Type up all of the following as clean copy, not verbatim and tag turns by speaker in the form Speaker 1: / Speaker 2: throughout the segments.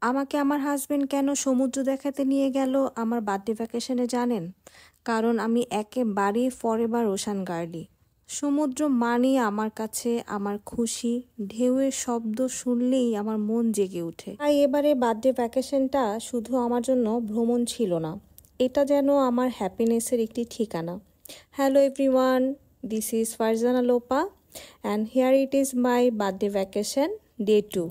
Speaker 1: আমাকে আমার হাজবেন্ড কেন সমুদ্র দেখাতে নিয়ে গেল আমার বার্থডে ভ্যাকেশনে জানেন? কারণ আমি একেবারেই ফরএভার ওশান গার্লি। সমুদ্র মানেই আমার কাছে আমার খুশি, ঢেউয়ের শব্দ শুনলেই আমার মন জেগে ওঠে। তাই এবারে বার্থডে ভ্যাকেশনটা শুধু আমার জন্য ভ্রমণ ছিল না, এটা যেন আমার হ্যাপিনেসের একটি ঠিকানা। Hello everyone, this is Farzana Lopa and here it is my birthday vacation day 2।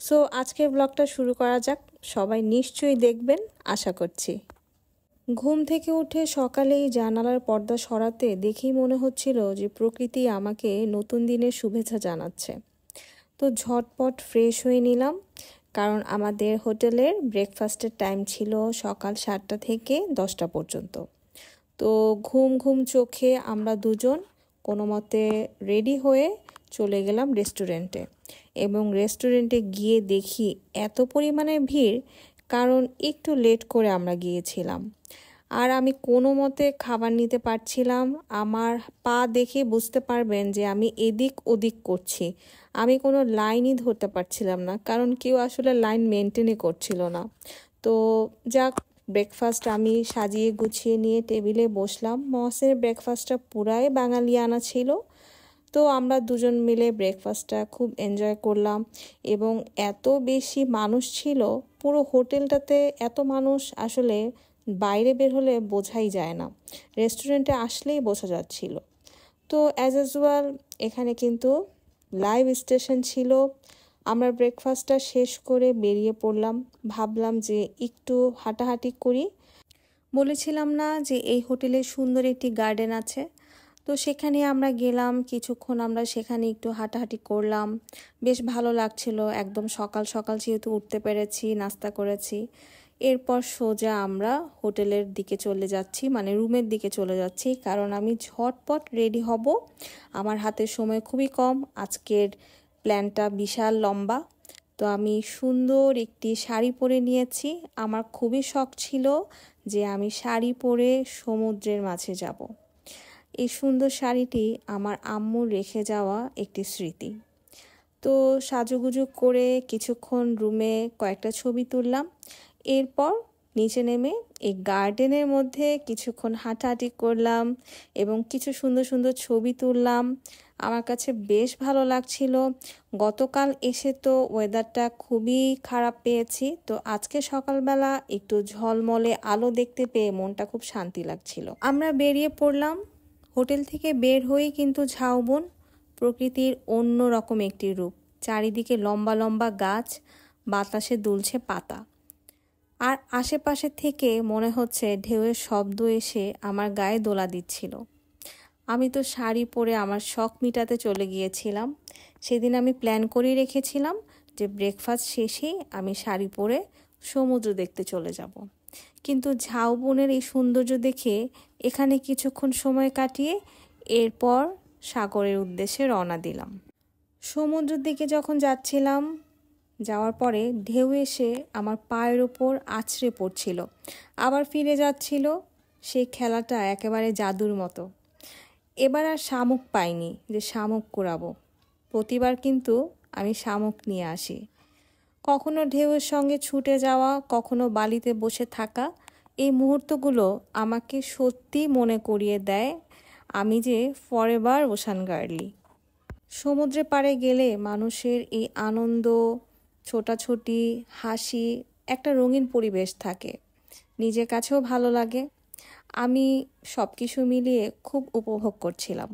Speaker 1: So আজকের ব্লগটা শুরু করা যাক। সবাই নিশ্চয়ই দেখবেন আশা করছি। ঘুম থেকে উঠে সকালেই জানালার পর্দা সরাতে দেখেই মনে হচ্ছিল যে প্রকৃতি আমাকে নতুন দিনের শুভেচ্ছা জানাচ্ছে। তো ঝটপট ফ্রেশ হয়ে নিলাম, কারণ আমাদের হোটেলের ব্রেকফাস্টের টাইম ছিল সকাল 7টা থেকে 10টা পর্যন্ত। তো ঘুম ঘুম চোখে আমরা দুজন কোনো মতে রেডি হয়ে চলে গেলাম রেস্টুরেন্টে, এবং রেস্টুরেন্টে গিয়ে দেখি এত পরিমাণে ভিড়, কারণ একটু লেট করে আমরা গিয়েছিলাম। আর আমি কোনো মতে খাবার নিতে পারছিলাম। আমার পা দেখে বুঝতে পারবেন যে আমি এদিক ওদিক করছি, আমি কোনো লাইনই ধরতে পারছিলাম না, কারণ কেউ আসলে লাইন মেনটেনই করছিল না। তো যাক, ব্রেকফাস্ট আমি সাজিয়ে গুছিয়ে নিয়ে টেবিলে বসলাম। মহসের ব্রেকফাস্টটা পুরাই বাঙালিয়ানা ছিল। তো আমরা দুজন মিলে ব্রেকফাস্টটা খুব এনজয় করলাম, এবং এত বেশি মানুষ ছিল পুরো হোটেলটাতে। এত মানুষ আসলে বাইরে বের হলে বোঝাই যায় না, রেস্টুরেন্টে আসলেই বোঝা যাচ্ছিল। তো অ্যাজ ইউজুয়াল এখানে কিন্তু লাইভ স্টেশন ছিল। আমরা ব্রেকফাস্টটা শেষ করে বেরিয়ে পড়লাম, ভাবলাম যে একটু হাঁটাহাঁটি করি। বলেছিলাম না যে এই হোটেলে সুন্দর একটি গার্ডেন আছে, তো সেখানে আমরা গেলাম। কিছুক্ষণ আমরা সেখানে একটু হাঁটাহাঁটি করলাম, বেশ ভালো লাগছিল। একদম সকাল সকাল যেহেতু উঠতে পেরেছি, নাস্তা করেছি। এরপর সোজা আমরা হোটেলের দিকে চলে যাচ্ছি, মানে রুমের দিকে চলে যাচ্ছি, কারণ আমি ঝটপট রেডি হব। আমার হাতে সময় খুবই কম, আজকের প্ল্যানটা বিশাল লম্বা। তো আমি সুন্দর একটি শাড়ি পরে নিয়েছি। আমার খুবই শখ ছিল যে আমি শাড়ি পরে সমুদ্রের মাঝে যাব। এই সুন্দর শাড়িটি আমার আম্মুর রেখে যাওয়া একটি স্মৃতি। তো সাজুগুজু করে কিছুক্ষণ রুমে কয়েকটা ছবি তুললাম। এরপর নিচে নেমে এই গার্ডেনের মধ্যে কিছুক্ষণ হাঁটাহাঁটি করলাম এবং কিছু সুন্দর সুন্দর ছবি তুললাম। আমার কাছে বেশ ভালো লাগছিল। গতকাল এসে তো ওয়েদারটা খুবই খারাপ পেয়েছি, তো আজকে সকালবেলা একটু ঝলমলে আলো দেখতে পেয়ে মনটা খুব শান্তি লাগছিল। আমরা বেরিয়ে পড়লাম। হোটেল থেকে বের হয়েই কিন্তু ঝাউবন, প্রকৃতির অন্য রকম একটি রূপ। চারিদিকে লম্বা লম্বা গাছ, বাতাসে দুলছে পাতা, আর আশেপাশে থেকে মনে হচ্ছে ঢেউয়ের শব্দ এসে আমার গায়ে দোলা দিচ্ছিল। আমি তো শাড়ি পরে আমার শখ মিটাতে চলে গিয়েছিলাম। সেদিন আমি প্ল্যান করে রেখেছিলাম যে ব্রেকফাস্ট শেষেই আমি শাড়ি পরে সমুদ্র দেখতে চলে যাব। কিন্তু ঝাউবনের এই সৌন্দর্য দেখে এখানে কিছুক্ষণ সময় কাটিয়ে এরপর সাগরের উদ্দেশ্যে রওনা দিলাম। সমুদ্রের দিকে যখন যাচ্ছিলাম, যাওয়ার পরে ঢেউ এসে আমার পায়ের ওপর আছড়ে পড়ছিল, আবার ফিরে যাচ্ছিল। সেই খেলাটা একেবারে জাদুর মতো। এবার আর শামুক পাইনি যে শামুক কুড়াবো। প্রতিবার কিন্তু আমি শামুক নিয়ে আসি। কখনো ঢেউয়ের সঙ্গে ছুটে যাওয়া, কখনো বালিতে বসে থাকা, এই মুহূর্তগুলো আমাকে সত্যি মনে করিয়ে দেয় আমি যে ফরএভার ওশান গার্লি। সমুদ্রে পাড়ে গেলে মানুষের এই আনন্দ, ছোটাছুটি, হাসি, একটা রঙিন পরিবেশ থাকে, নিজের কাছেও ভালো লাগে। আমি সব কিছু মিলিয়ে খুব উপভোগ করছিলাম।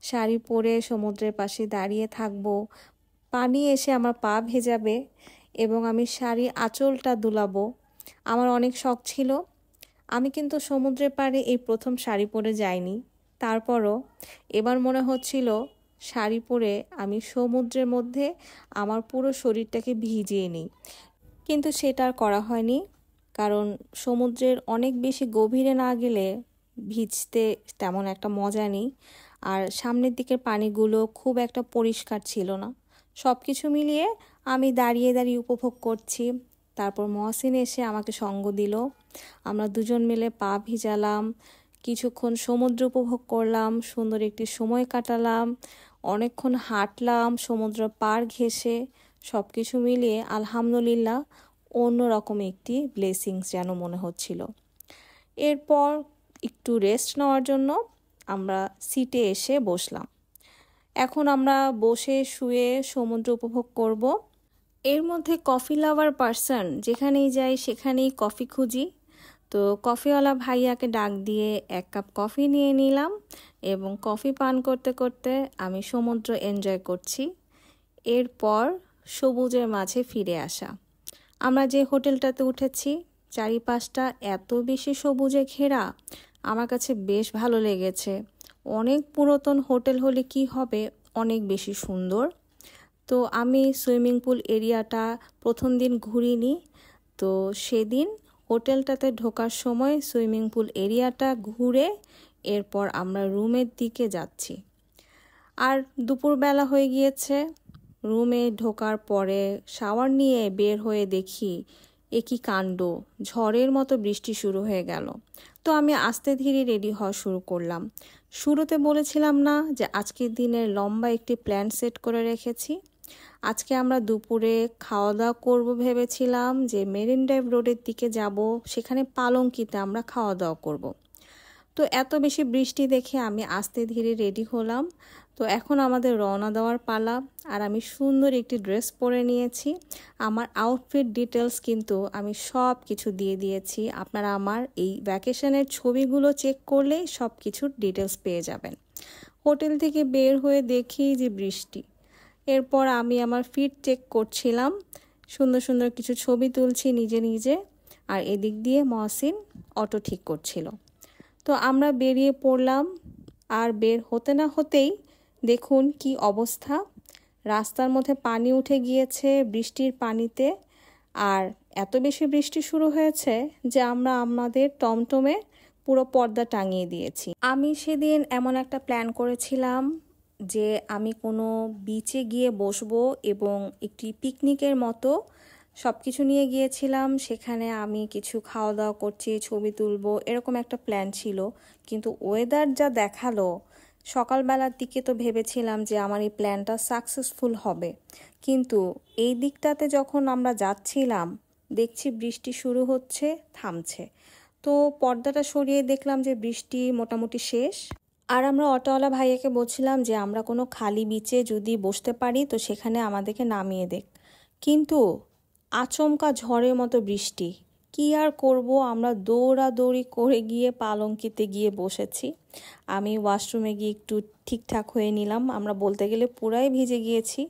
Speaker 1: শাড়ি পরে সমুদ্রের পাশে দাঁড়িয়ে থাকবো, পানি এসে আমার পা ভেজাবে এবং আমি শাড়ি আঁচলটা দুলাবো। আমার অনেক শখ ছিল। আমি কিন্তু সমুদ্রের পাড়ে এই প্রথম শাড়ি পরে যাইনি, তারপরও এবার মনে হচ্ছিল শাড়ি পরে আমি সমুদ্রের মধ্যে আমার পুরো শরীরটাকে ভিজিয়ে নিই। কিন্তু সেটা আর করা হয়নি, কারণ সমুদ্রের অনেক বেশি গভীরে না গেলে ভিজতে তেমন একটা মজা নেই, আর সামনের দিকের পানিগুলো খুব একটা পরিষ্কার ছিল না। সব কিছু মিলিয়ে আমি দাঁড়িয়ে দাঁড়িয়ে উপভোগ করছি। তারপর মহসিন এসে আমাকে সঙ্গ দিল। আমরা দুজন মিলে পা ভিজালাম, কিছুক্ষণ সমুদ্র উপভোগ করলাম, সুন্দর একটি সময় কাটালাম, অনেকক্ষণ হাঁটলাম সমুদ্র পাড় ঘেঁষে। সব কিছু মিলিয়ে আলহামদুলিল্লাহ অন্যরকম একটি ব্লেসিংস যেন মনে হচ্ছিল। এরপর একটু রেস্ট নেওয়ার জন্য আমরা সিটে এসে বসলাম। এখন আমরা বসে শুয়ে সমুদ্র উপভোগ করব। এর মধ্যে কফি লাভার পারসন যেখানেই যাই সেখানেই কফি খুঁজি। তো কফিওয়ালা ভাইয়াকে ডাক দিয়ে 1 কাপ কফি নিয়ে নিলাম এবং কফি পান করতে করতে আমি সমুদ্র এনজয় করছি। এরপর সবুজের মাঝে ফিরে আসা। আমরা যে হোটেলটাতে উঠেছি চারিপাশটা এত বেশি সবুজে ঘেরা, আমার কাছে বেশ ভালো লেগেছে। অনেক পুরাতন হোটেল হলে কি হবে, অনেক বেশি সুন্দর। তো আমি সুইমিং পুল এরিয়াটা প্রথম দিন ঘুরিনি, তো সেদিন হোটেলটাতে ঢোকার সময় সুইমিং পুল এরিয়াটা ঘুরে এরপর আমরা রুমের দিকে যাচ্ছি। আর দুপুরবেলা হয়ে গিয়েছে। রুমে ঢোকার পরে শাওয়ার নিয়ে বের হয়ে দেখি একই কাণ্ড, ঝড়ের মতো বৃষ্টি শুরু হয়ে গেল। তো আমি আস্তে ধীরে রেডি হওয়া শুরু করলাম। শুরুতে বলেছিলাম না যে আজকের দিনের লম্বা একটি প্ল্যান সেট করে রেখেছি। আজকে আমরা দুপুরে খাওয়া দাওয়া করব ভেবেছিলাম যে মেরিন ড্রাইভ রোডের দিকে যাব, সেখানে পালঙ্কিতে আমরা খাওয়া দাওয়া করব। তো এত বেশি বৃষ্টি দেখে আমি আস্তে ধীরে রেডি হলাম। তো এখন আমাদের রওনা দেওয়ার পালা। আর আমি সুন্দর একটি ড্রেস পরে নিয়েছি। আমার আউটফিট ডিটেলস কিন্তু আমি সব কিছু দিয়ে দিয়েছি। আপনারা আমার এই ভ্যাকেশনের ছবিগুলো চেক করলেই সব কিছুর ডিটেলস পেয়ে যাবেন। হোটেল থেকে বের হয়ে দেখি যে বৃষ্টি। এরপর আমি আমার ফিট চেক করছিলাম, সুন্দর সুন্দর কিছু ছবি তুলছি নিজে নিজে, আর এদিক দিয়ে মহসিন অটো ঠিক করছিল। তো আমরা বেরিয়ে পড়লাম। আর বের হতে না হতেই দেখুন কি অবস্থা, রাস্তার মধ্যে পানি উঠে গিয়েছে বৃষ্টির পানিতে। আর এত বেশি বৃষ্টি শুরু হয়েছে যে আমরা আমাদের টমটমে পুরো পর্দা টাঙিয়ে দিয়েছি। আমি সেদিন এমন একটা প্ল্যান করেছিলাম যে আমি কোনো বিচে গিয়ে বসবো এবং একটি পিকনিকের মতো সব কিছু নিয়ে গিয়েছিলাম। সেখানে আমি কিছু খাওয়া দাওয়া করছি, ছবি তুলবো, এরকম একটা প্ল্যান ছিল। কিন্তু ওয়েদার যা দেখালো, সকালবেলার দিকে তো ভেবেছিলাম যে আমার এই প্ল্যানটা সাকসেসফুল হবে, কিন্তু এই দিকটাতে যখন আমরা যাচ্ছিলাম দেখছি বৃষ্টি শুরু হচ্ছে, থামছে। তো পর্দাটা সরিয়ে দেখলাম যে বৃষ্টি মোটামুটি শেষ। আর আমরা অটোওয়ালা ভাইয়াকে বলছিলাম যে আমরা কোনো খালি বিচে যদি বসতে পারি তো সেখানে আমাদেরকে নামিয়ে দেখ। কিন্তু আচমকা ঝড়ের মতো বৃষ্টি, কি আর করব, আমরা দৌড়াদৌড়ি করে গিয়ে পালঙ্কিতে গিয়ে বসেছি। আমি ওয়াশরুমে গিয়ে একটু ঠিকঠাক হয়ে নিলাম। আমরা বলতে গেলে পুরাই ভিজে গিয়েছি।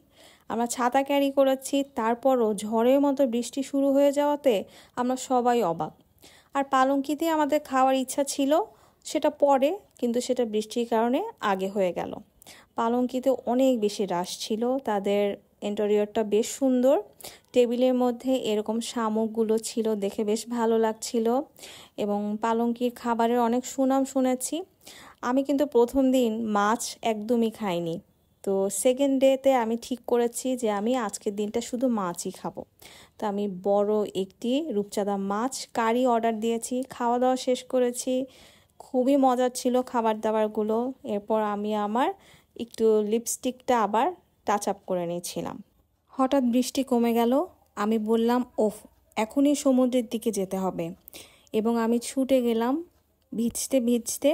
Speaker 1: আমরা ছাতা ক্যারি করেছি, তারপরও ঝড়ের মতো বৃষ্টি শুরু হয়ে যাওয়াতে আমরা সবাই অবাক। আর পালঙ্কিতে আমাদের খাওয়ার ইচ্ছা ছিল, সেটা পরে, কিন্তু সেটা বৃষ্টির কারণে আগে হয়ে গেল। পালঙ্কিতে অনেক বেশি রাশ ছিল, তাদের ইন্টেরিয়রটা বেশ সুন্দর। টেবিলের মধ্যে এরকম শামুকগুলো ছিল, দেখে বেশ ভালো লাগছিল। এবং পালঙ্কির খাবারের অনেক সুনাম শুনেছি। আমি কিন্তু প্রথম দিন মাছ একদমই খাইনি। তো সেকেন্ড ডেতে আমি ঠিক করেছি যে আমি আজকের দিনটা শুধু মাছই খাবো। তো আমি বড় একটি রূপচাঁদা মাছ কারি অর্ডার দিয়েছি, খাওয়া দাওয়া শেষ করেছি। খুবই মজার ছিল খাবার দাবারগুলো। এরপর আমি আমার একটু লিপস্টিকটা আবার টাচ আপ করে নিয়েছিলাম। হঠাৎ বৃষ্টি কমে গেল। আমি বললাম ওফ, এখনই সমুদ্রের দিকে যেতে হবে, এবং আমি ছুটে গেলাম ভিজতে ভিজতে।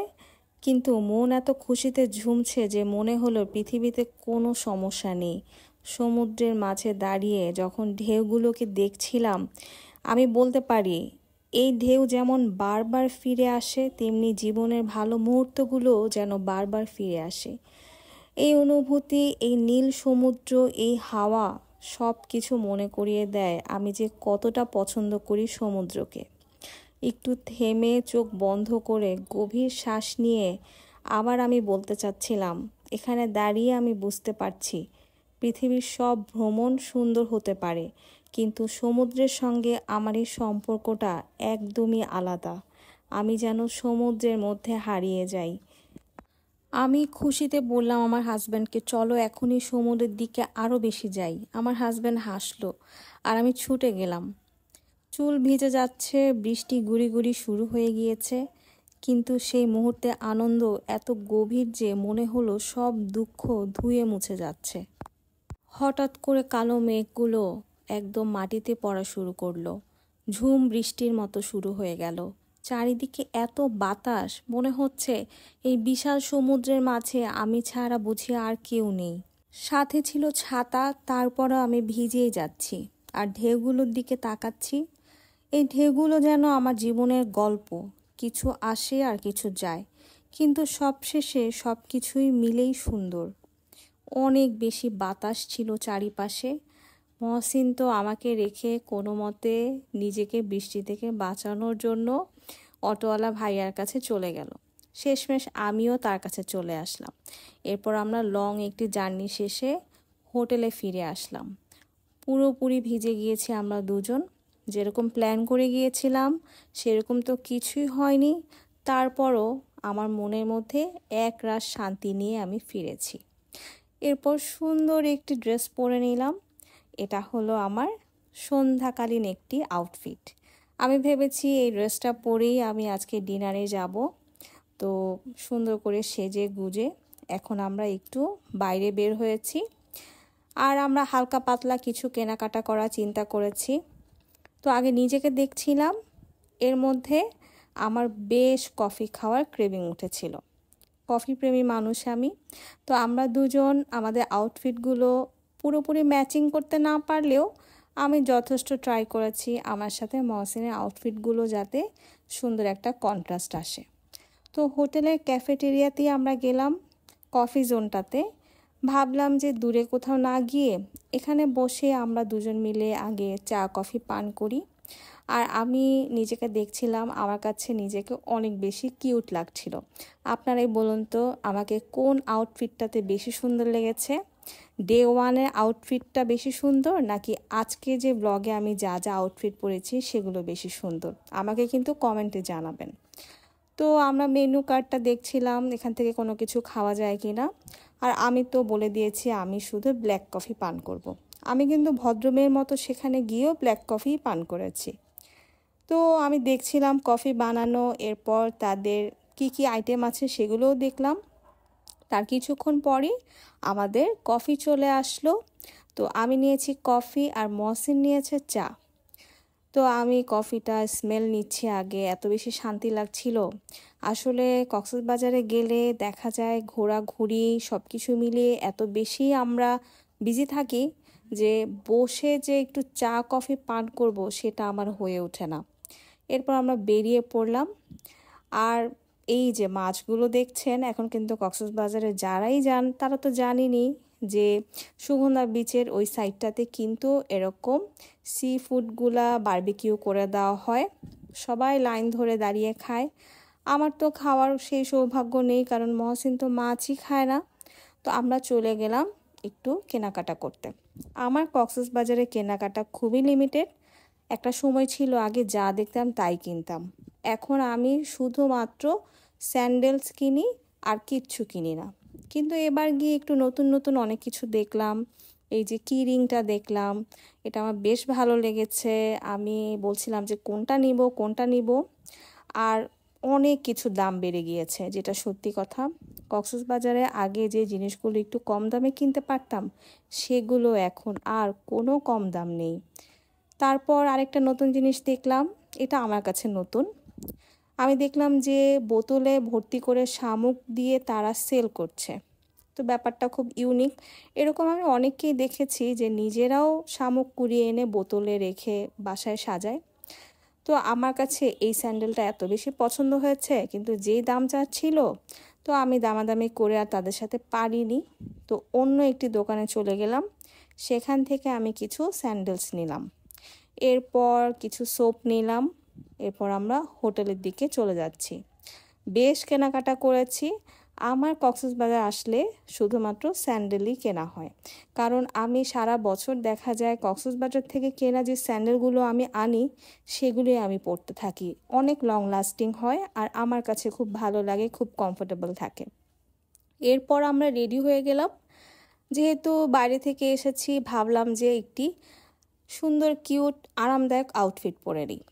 Speaker 1: কিন্তু মন এত খুশিতে ঝুমছে যে মনে হলো পৃথিবীতে কোনো সমস্যা নেই। সমুদ্রের মাঝে দাঁড়িয়ে যখন ঢেউগুলোকে দেখছিলাম, আমি বলতে পারি এই ঢেউ যেমন বারবার ফিরে আসে, তেমনি জীবনের ভালো মুহূর্তগুলো যেন বারবার ফিরে আসে। এই অনুভূতি, এই নীল সমুদ্র, এই হাওয়া সব কিছু মনে করিয়ে দেয় আমি যে কতটা পছন্দ করি সমুদ্রকে। একটু থেমে চোখ বন্ধ করে গভীর শ্বাস নিয়ে আবার আমি বলতে চাচ্ছিলাম, এখানে দাঁড়িয়ে আমি বুঝতে পারছি পৃথিবীর সব ভ্রমণ সুন্দর হতে পারে, কিন্তু সমুদ্রের সঙ্গে আমার এই সম্পর্কটা একদমই আলাদা। আমি যেন সমুদ্রের মধ্যে হারিয়ে যাই। আমি খুশিতে বললাম আমার হাজব্যান্ডকে, চলো এখনই সমুদ্রের দিকে আরও বেশি যাই। আমার হাজব্যান্ড হাসলো আর আমি ছুটে গেলাম। চুল ভিজে যাচ্ছে, বৃষ্টি গুড়ি গুড়ি শুরু হয়ে গিয়েছে, কিন্তু সেই মুহূর্তে আনন্দ এত গভীর যে মনে হলো সব দুঃখ ধুয়ে মুছে যাচ্ছে। হঠাৎ করে কালো মেঘগুলো একদম মাটিতে পড়া শুরু করলো। ঝুম বৃষ্টির মতো শুরু হয়ে গেল। চারিদিকে এত বাতাস, মনে হচ্ছে এই বিশাল সমুদ্রের মাঝে আমি ছাড়া বুঝি আর কেউ নেই। সাথে ছিল ছাতা, তারপরও আমি ভিজেই যাচ্ছি আর ঢেউগুলোর দিকে তাকাচ্ছি। এই ঢেউগুলো যেন আমার জীবনের গল্প, কিছু আসে আর কিছু যায়, কিন্তু সবশেষে সব কিছুই মিলেই সুন্দর। অনেক বেশি বাতাস ছিল চারিপাশে। মহসিন তো আমাকে রেখে কোনো মতে নিজেকে বৃষ্টি থেকে বাঁচানোর জন্য অটোওয়ালা ভাইয়ার কাছে চলে গেল। শেষমেশ আমিও তার কাছে চলে আসলাম। এরপর আমরা লং একটি জার্নি শেষে হোটেলে ফিরে আসলাম। পুরোপুরি ভিজে গিয়েছি আমরা দুজন। যেরকম প্ল্যান করে গিয়েছিলাম সেরকম তো কিছুই হয়নি, তারপরও আমার মনের মধ্যে একরাশ শান্তি নিয়ে আমি ফিরেছি। এরপর সুন্দর একটি ড্রেস পরে নিলাম। এটা হলো আমার সন্ধ্যাকালীন একটি আউটফিট। আমি ভেবেছি এই ড্রেসটা পরেই আমি আজকে ডিনারে যাব। তো সুন্দর করে সেজে গুজে এখন আমরা একটু বাইরে বের হয়েছি, আর আমরা হালকা পাতলা কিছু কেনাকাটা করার চিন্তা করেছি। তো আগে নিজেকে দেখছিলাম, এর মধ্যে আমার বেশ কফি খাওয়ার ক্রেভিং উঠেছিল। কফি প্রেমী মানুষ আমি। তো আমরা দুজন আমাদের আউটফিটগুলো পুরোপুরি ম্যাচিং করতে না পারলেও আমি যথেষ্ট ট্রাই করেছি আমার সাথে মহসিনের আউটফিটগুলো যাতে সুন্দর একটা কন্ট্রাস্ট আসে। তো হোটেলের ক্যাফেটেরিয়াতেই আমরা গেলাম, কফি জোনটাতে। ভাবলাম যে দূরে কোথাও না গিয়ে এখানে বসে আমরা দুজন মিলে আগে চা কফি পান করি। আর আমি নিজেকে দেখছিলাম, আমার কাছে নিজেকে অনেক বেশি কিউট লাগছিল। আপনারাই বলুন তো আমাকে কোন আউটফিটটাতে বেশি সুন্দর লেগেছে? ডে ওয়ানের আউটফিটটা বেশি সুন্দর, নাকি আজকে যে ব্লগে আমি যা যা আউটফিট পরেছি সেগুলো বেশি সুন্দর? আমাকে কিন্তু কমেন্টে জানাবেন। তো আমরা মেনু কার্ডটা দেখছিলাম এখান থেকে কোনো কিছু খাওয়া যায় কি না। আর আমি তো বলে দিয়েছি আমি শুধু ব্ল্যাক কফি পান করব। আমি কিন্তু ভদ্রমেয়ের মতো সেখানে গিয়েও ব্ল্যাক কফি পান করেছি। তো আমি দেখছিলাম কফি বানানো, এরপর তাদের কি কি আইটেম আছে সেগুলোও দেখলাম। তার কিছুক্ষণ পরই আমাদের কফি চলে আসলো। তো আমি নিয়েছি কফি আর মহসিন নিয়েছে চা। তো আমি কফিটা স্মেল নিচ্ছি আগে, এত বেশি শান্তি লাগছিল। আসলে কক্সবাজারে গেলে দেখা যায় ঘোরাঘুরি সব কিছু মিলিয়ে এত বেশি আমরা বিজি থাকি যে বসে যে একটু চা কফি পান করব সেটা আমার হয়ে ওঠে না। এরপর আমরা বেরিয়ে পড়লাম। আর এই যে মাছগুলো দেখছেন, এখন কিন্তু কক্সবাজারে যারাই যান তারা তো জানেনই যে সুগন্ধা বিচের ওই সাইডটাতে কিন্তু এরকম সি ফুডগুলা বারবিকিউ করে দেওয়া হয়। সবাই লাইন ধরে দাঁড়িয়ে খায়। আমার তো খাওয়ার সেই সৌভাগ্য নেই, কারণ মহসিন তো মাছই খায় না। তো আমরা চলে গেলাম একটু কেনাকাটা করতে। আমার কক্সবাজারে কেনাকাটা খুবই লিমিটেড। একটা সময় ছিল আগে যা দেখতাম তাই কিনতাম। এখন আমি শুধুমাত্র স্যান্ডেলস কিনি আর কিচ্ছু কিনি না। কিন্তু এবার গিয়ে একটু নতুন নতুন অনেক কিছু দেখলাম। এই যে কি রিংটা দেখলাম, এটা আমার বেশ ভালো লেগেছে। আমি বলছিলাম যে কোনটা নিব কোনটা নিব। আর অনেক কিছু দাম বেড়ে গিয়েছে, যেটা সত্যি কথা। কক্সবাজারে আগে যে জিনিসগুলো একটু কম দামে কিনতে পারতাম সেগুলো এখন আর কোনো কম দাম নেই। তারপর আরেকটা নতুন জিনিস দেখলাম, এটা আমার কাছে নতুন। আমি দেখলাম যে বোতলে ভর্তি করে শামুক দিয়ে তারা সেল করছে। তো ব্যাপারটা খুব ইউনিক। এরকম আমি অনেককেই দেখেছি যে নিজেরাও শামুক কুড়িয়ে এনে বোতলে রেখে বাসায় সাজায়। তো আমার কাছে এই স্যান্ডেলটা এত বেশি পছন্দ হয়েছে, কিন্তু যেই দাম চাচ্ছিল তো আমি দামাদামি করে আর তাদের সাথে পারিনি। তো অন্য একটি দোকানে চলে গেলাম, সেখান থেকে আমি কিছু স্যান্ডেলস নিলাম। এরপর কিছু সোপ নিলাম। এরপর আমরা হোটেলের দিকে চলে যাচ্ছি। বেশ কেনাকাটা করেছি। আমার কক্সবাজার আসলে শুধুমাত্র স্যান্ডেলই কেনা হয়, কারণ আমি সারা বছর দেখা যায় কক্সবাজার থেকে কেনা যে স্যান্ডেলগুলো আমি আনি সেগুলোই আমি পরতে থাকি। অনেক লং লাস্টিং হয় আর আমার কাছে খুব ভালো লাগে, খুব কমফোর্টেবল থাকে। এরপর আমরা রেডি হয়ে গেলাম। যেহেতু বাইরে থেকে এসেছি ভাবলাম যে একটি সুন্দর কিউট আরামদায়ক আউটফিট পরে নিই।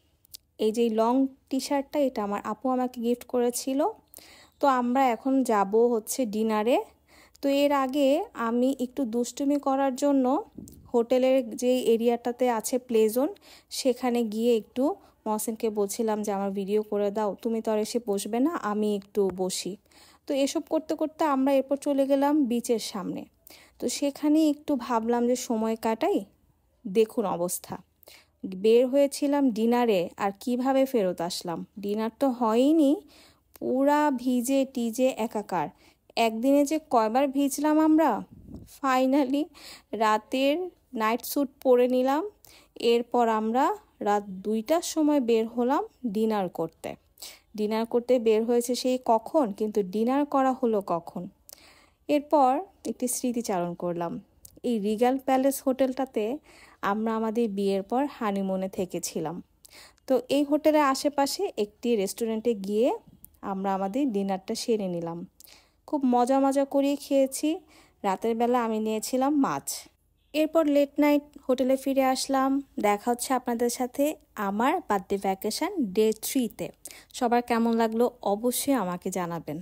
Speaker 1: এই যে লং টি শার্টটা, এটা আমার আপু আমাকে গিফট করেছিল। তো আমরা এখন যাব হচ্ছে ডিনারে। তো তো এর আগে আমি একটু দুষ্টুমি করার জন্য হোটেলের যে এরিয়াটাতে আছে প্লে জোন সেখানে গিয়ে একটু মহসিনকে বলছিলাম যে আমার ভিডিও করে দাও, তুমি তো আর এসে বসবে না, আমি একটু বসি। তো এসব করতে করতে আমরা এরপর চলে গেলাম বিচের সামনে। তো সেখানে একটু ভাবলাম যে সময় কাটাই। দেখুন অবস্থা, বের হয়েছিলাম ডিনারে আর কিভাবে ফেরত আসলাম। ডিনার তো হয়নি, পুরা ভিজে টিজে একাকার। একদিনে যে কয়বার ভিজলাম আমরা। ফাইনালি রাতের নাইট স্যুট পরে নিলাম। এরপর আমরা রাত 2টার সময় বের হলাম ডিনার করতে। ডিনার করতে বের হয়েছে সেই কখন, কিন্তু ডিনার করা হলো কখন। এরপর একটি স্মৃতিচারণ করলাম। এই রিগাল প্যালেস হোটেলটাতে আমরা আমাদের বিয়ের পর হানিমুনে থেকেছিলাম। তো এই হোটেলের আশেপাশে একটি রেস্টুরেন্টে গিয়ে আমরা আমাদের ডিনারটা সেরে নিলাম। খুব মজা মজা করে খেয়েছি। রাতের বেলা আমি নিয়েছিলাম মাছ। এরপর লেট নাইট হোটেলে ফিরে আসলাম। দেখা হচ্ছে আপনাদের সাথে আমার বার্থডে ভ্যাকেশন ডে 3-তে। সবার কেমন লাগলো অবশ্যই আমাকে জানাবেন।